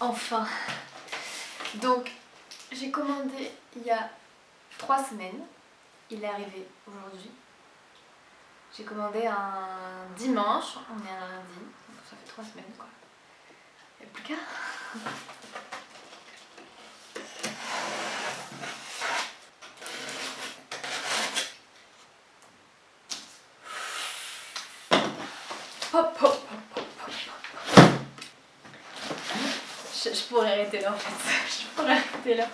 Enfin. Donc, j'ai commandé il y a 3 semaines. Il est arrivé aujourd'hui. J'ai commandé un dimanche, on est un lundi, donc ça fait 3 semaines quoi. Il n'y a plus qu'à. Hop, hop, hop, hop, hop. Je pourrais arrêter là en fait. Je pourrais arrêter là.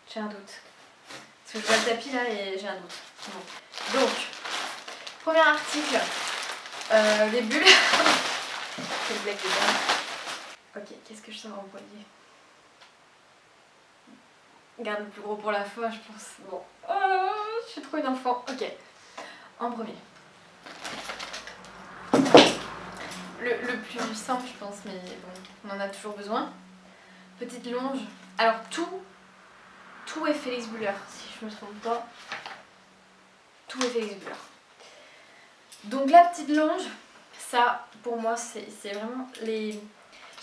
J'ai un doute. Parce que je vois le tapis là et j'ai un doute. Bon. Donc, premier article. Les bulles. Quelle blague de dingue. Ok, qu'est-ce que je sors en premier? Garde le plus gros pour la fin, je pense. Bon. Oh, je suis trop une enfant. Ok. En premier. Le plus simple, je pense, mais bon, on en a toujours besoin. Petite longe. Alors, tout est Felix Buller, si je me trompe pas. Tout est Felix Buller. Donc, la petite longe, ça, pour moi, c'est vraiment les...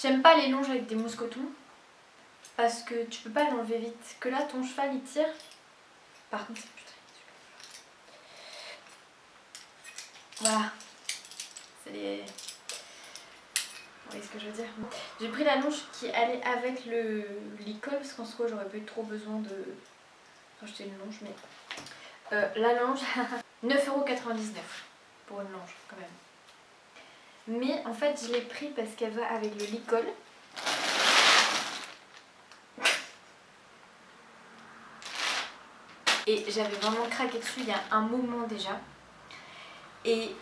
J'aime pas les longes avec des mousquetons. Parce que tu peux pas l'enlever vite. Que là, ton cheval, il tire. Par contre, c'est putain. Voilà. C'est les... Vous voyez ce que je veux dire? J'ai pris la longe qui allait avec le licol parce qu'en soi j'aurais pas eu trop besoin de racheter une longe, mais la longe 9,99€ pour une longe quand même. Mais en fait je l'ai pris parce qu'elle va avec le licol. Et j'avais vraiment craqué dessus il y a un moment déjà. Et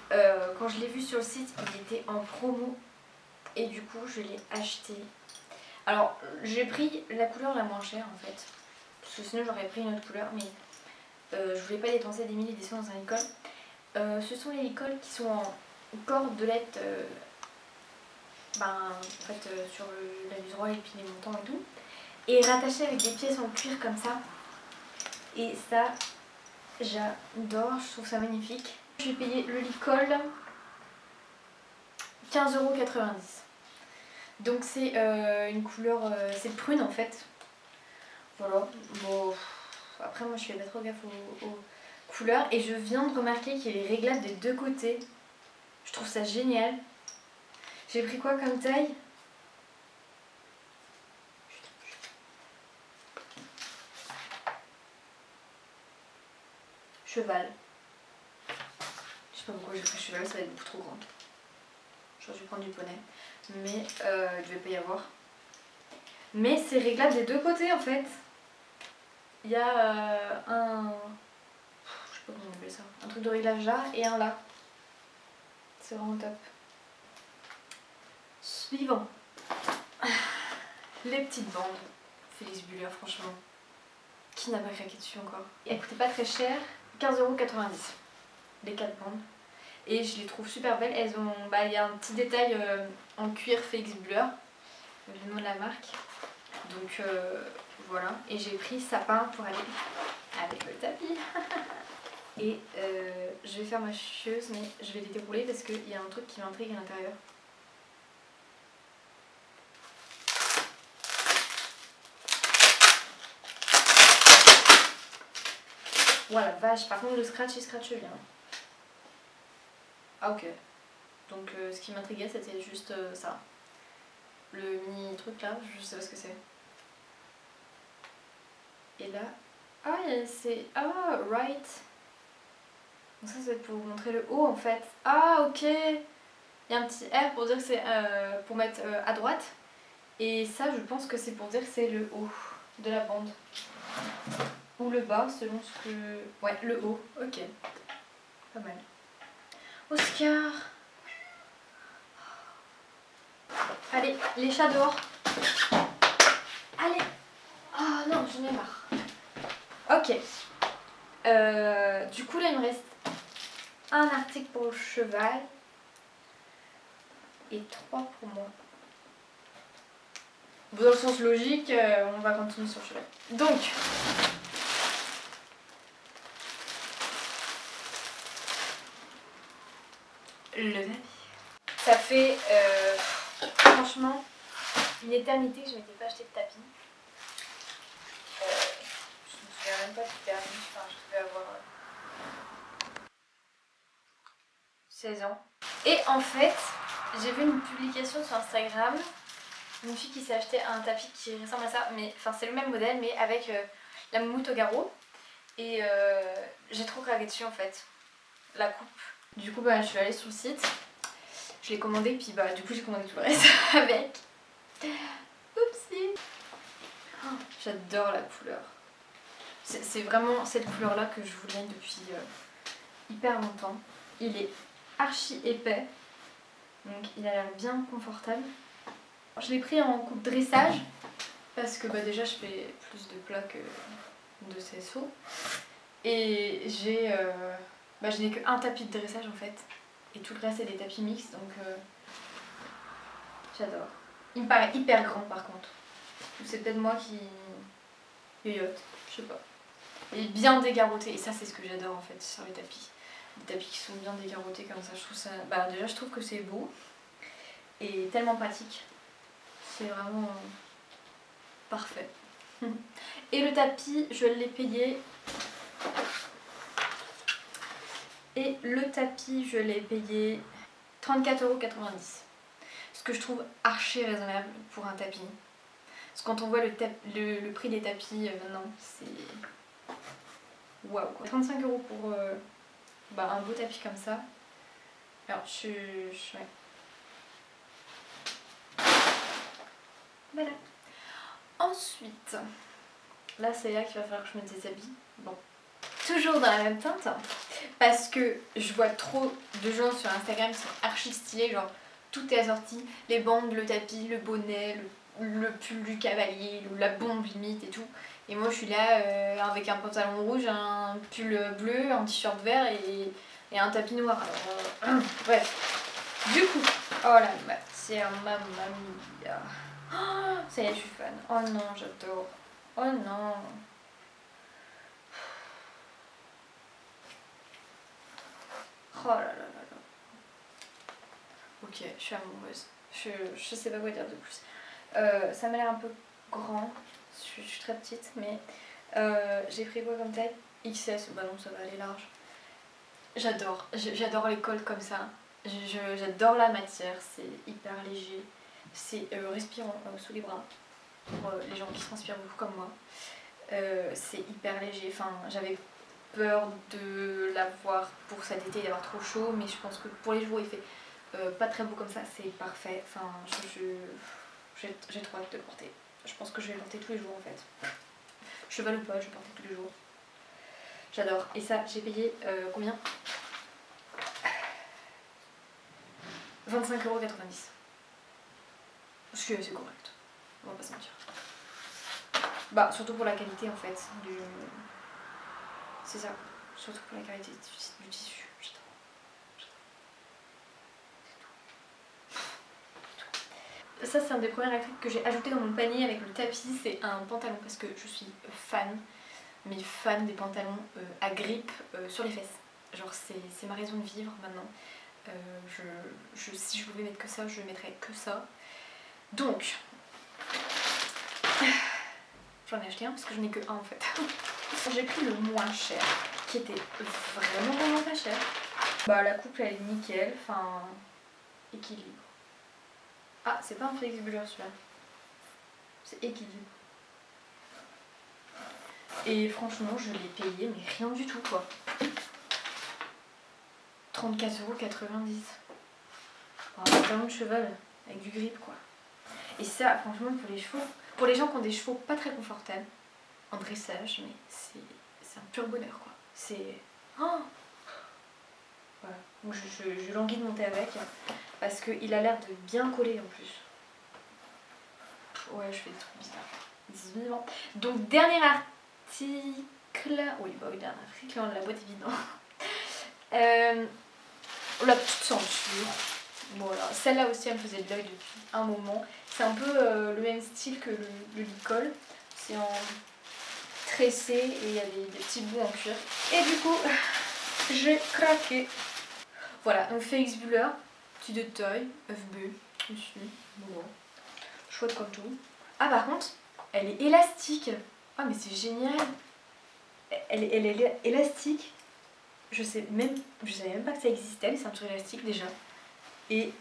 quand je l'ai vu sur le site, il était en promo. Et du coup je l'ai acheté. Alors j'ai pris la couleur la moins chère en fait. Parce que sinon j'aurais pris une autre couleur. Mais je voulais pas dépenser des milliers et des cents dans un licol. Ce sont les licols qui sont en cordelette. En fait sur la droit et puis les montants et tout. Et rattachés avec des pièces en cuir comme ça. Et ça j'adore, je trouve ça magnifique. J'ai payé le licol 15,90€. Donc c'est une couleur, c'est prune en fait. Voilà, bon, après moi je fais pas trop gaffe aux couleurs. Et je viens de remarquer qu'il est réglable des deux côtés. Je trouve ça génial. J'ai pris quoi comme taille? Cheval. Je sais pas pourquoi j'ai pris cheval, ça va être beaucoup trop grand. J'aurais dû prendre du poney. Mais il devait pas y avoir. Mais c'est réglable des deux côtés en fait. Il y a un... Je sais pas comment on appelle ça. Un truc de réglage là et un là. C'est vraiment top. Suivant. Les petites bandes. Felix Buller, franchement. Qui n'a pas craqué dessus encore? Elles coûtaient pas très cher. 15,90€. Les 4 bandes. Et je les trouve super belles. Elles ont... il y a un petit détail en cuir Felix Buller. Le nom de la marque. Donc voilà. Et j'ai pris sapin pour aller avec le tapis. Et je vais faire ma chieuse, mais je vais les dérouler parce qu'il y a un truc qui m'intrigue à l'intérieur. Voilà, vache. Par contre, le scratch, il scratche bien. Ah ok. Donc ce qui m'intriguait, c'était juste ça. Le mini truc là, je sais pas ce que c'est. Et là... Ah, c'est... Ah, right. Donc ça, c'est pour vous montrer le haut en fait. Ah, ok. Il y a un petit R pour dire que c'est pour mettre à droite. Et ça, je pense que c'est pour dire que c'est le haut de la bande. Ou le bas, selon ce que... Ouais, le haut. Ok. Pas mal. Oscar. Allez, les chats dehors. Allez. Ah non, j'en ai marre. Ok. Du coup, là, il me reste un article pour le cheval. Et 3 pour moi. Dans le sens logique, on va continuer sur le cheval. Donc, le tapis. Ça fait franchement une éternité que je m'étais pas acheté de tapis. Je me souviens même pas du dernier, enfin je devais avoir 16 ans. Et en fait, j'ai vu une publication sur Instagram, une fille qui s'est acheté un tapis qui ressemble à ça, mais enfin c'est le même modèle mais avec la moumoute au garrot. Et j'ai trop craqué dessus en fait, la coupe. Du coup bah je suis allée sur le site, je l'ai commandé puis bah du coup j'ai commandé tout le reste avec. Oupsie. Oh, j'adore la couleur. C'est vraiment cette couleur là que je voulais depuis hyper longtemps. Il est archi épais, donc il a l'air bien confortable. Je l'ai pris en coupe dressage parce que bah, déjà je fais plus de plats que de CSO. Et je n'ai qu'un tapis de dressage en fait. Et tout le reste c'est des tapis mixtes donc j'adore. Il me paraît hyper grand par contre. C'est peut-être moi qui yoyote, je sais pas. Il est bien dégarroté et ça c'est ce que j'adore en fait sur les tapis. Des tapis qui sont bien dégarrotés comme ça, je trouve ça... Bah déjà je trouve que c'est beau et tellement pratique. C'est vraiment parfait. Et le tapis, je l'ai payé. Et le tapis, je l'ai payé 34,90 €. Ce que je trouve archi raisonnable pour un tapis. Parce que quand on voit le prix des tapis maintenant, c'est... Waouh quoi. 35 € pour un beau tapis comme ça. Alors ouais. Voilà. Ensuite, là c'est là qu'il va falloir que je me déshabille. Bon, toujours dans la même teinte, parce que je vois trop de gens sur Instagram qui sont archi stylés, genre tout est assorti, les bandes, le tapis, le bonnet, le pull du cavalier, la bombe limite et tout. Et moi je suis là avec un pantalon rouge, un pull bleu, un t-shirt vert et un tapis noir. Alors, bref. Du coup, oh la matière, mamma mia. Oh, ça y est, je suis fan. Oh non, j'adore. Oh non. Oh là là là là. Ok, je suis amoureuse. Je sais pas quoi dire de plus. Ça m'a l'air un peu grand. Je suis très petite, mais j'ai pris quoi comme taille? XS. Bah non, ça va aller large. J'adore. J'adore les cols comme ça. J'adore la matière. C'est hyper léger. C'est respirant sous les bras. Pour les gens qui transpirent beaucoup comme moi. C'est hyper léger. Enfin, j'avais peur de l'avoir pour cet été, d'avoir trop chaud, mais je pense que pour les jours il fait pas très beau comme ça, c'est parfait. Enfin, j'ai trop hâte de le porter. Je pense que je vais le porter tous les jours en fait. Cheval ou pas, je vais le porter tous les jours. J'adore. Et ça, j'ai payé combien? 25,90 €. Ce qui est assez correct. On va pas se mentir. Bah, surtout pour la qualité en fait. C'est ça. Surtout pour la qualité du tissu. Ça c'est un des premiers articles que j'ai ajouté dans mon panier avec le tapis, c'est un pantalon parce que je suis fan, mais fan des pantalons à grippe sur les fesses. Genre c'est ma raison de vivre maintenant. Si je pouvais mettre que ça, je mettrais que ça. Donc, j'en ai acheté un parce que je n'ai que un en fait. J'ai pris le moins cher, qui était vraiment pas cher. Bah la coupe elle est nickel, enfin équilibre. Ah, c'est pas un Flexbuller celui-là. C'est équilibre. Et franchement, je l'ai payé, mais rien du tout quoi. 34,90 €. Un pantalon de cheval avec du grip quoi. Et ça, franchement, pour les chevaux, pour les gens qui ont des chevaux pas très confortables, en dressage, mais c'est un pur bonheur quoi. C'est. Oh voilà. Donc je languis de monter avec parce qu'il a l'air de bien coller en plus. Ouais, je fais des trucs bizarres. Vivant. Donc, dernier article. Oui, bah oui, dernier article, on la boîte évidemment. La petite ceinture. Voilà, celle-là aussi, elle me faisait de l'œil depuis un moment. C'est un peu le même style que le licol. C'est en tressé et il y a des petits bouts en cuir. Et du coup, j'ai craqué. Voilà, donc Félix Buller. Petit détail, FB, ici, bon, chouette comme tout. Ah par contre, elle est élastique. Ah mais c'est génial. Elle est élastique. Je savais même pas que ça existait, les ceintures élastiques déjà. Et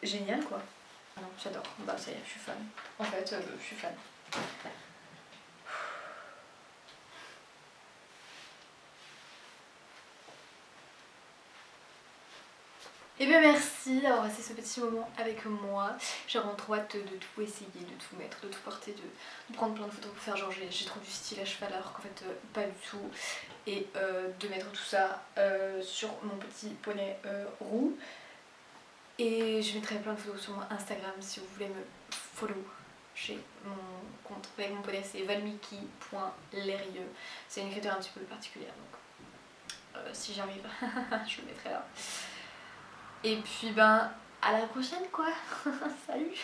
génial quoi. Ah non, j'adore. Bah ça y est, je suis fan. En fait, je suis fan. Et bien merci d'avoir passé ce petit moment avec moi. J'ai vraiment trop hâte de tout essayer, de tout mettre, de tout porter, de prendre plein de photos pour faire genre j'ai trop du style à cheval alors qu'en fait pas du tout. Et de mettre tout ça sur mon petit poney roux. Et je mettrai plein de photos sur mon Instagram si vous voulez me follow. J'ai mon compte avec mon poney, c'est valmiki.lerieux. C'est une écriture un petit peu particulière donc si j'arrive je le mettrai là. Et puis ben à la prochaine quoi. Salut.